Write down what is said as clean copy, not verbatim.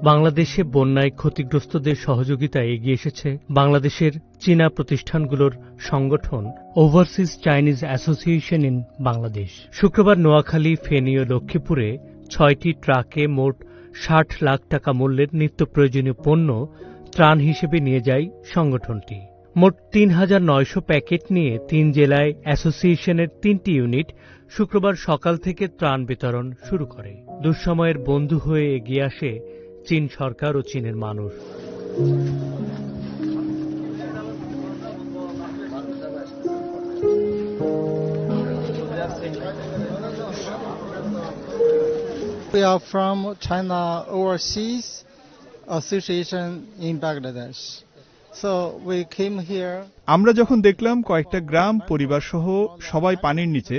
বাংলাদেশে বন্যায় ক্ষতিগ্রস্তদের সহযোগিতায় এগিয়ে এসেছে বাংলাদেশের চীনা প্রতিষ্ঠানগুলোর সংগঠন overseas Chinese association in Bangladesh. শুক্রবার নোয়াখালী, ফেনী ও লক্ষ্মীপুরে ৬টি ট্রাকে মোট ৬০ লাখ টাকা মূল্যের নিত্য প্রয়োজনীয় পণ্য ত্রাণ হিসেবে নিয়ে যায় সংগঠনটি। মোট ৩,৯০০ প্যাকেট নিয়ে ৩ জেলায় অ্যাসোসিয়েশনের ৩টি ইউনিট শুক্রবার সকাল থেকে ত্রাণ বিতরণ শুরু করে। দুঃসময়ের বন্ধু হয়ে এগিয়ে আসে চীন সরকার ও চীনের মানুষ। We are from China Overseas Association in Bangladesh. So we came here. আমরা যখন দেখলাম কয়েকটা গ্রাম পরিবার সহ সবাই পানির নিচে,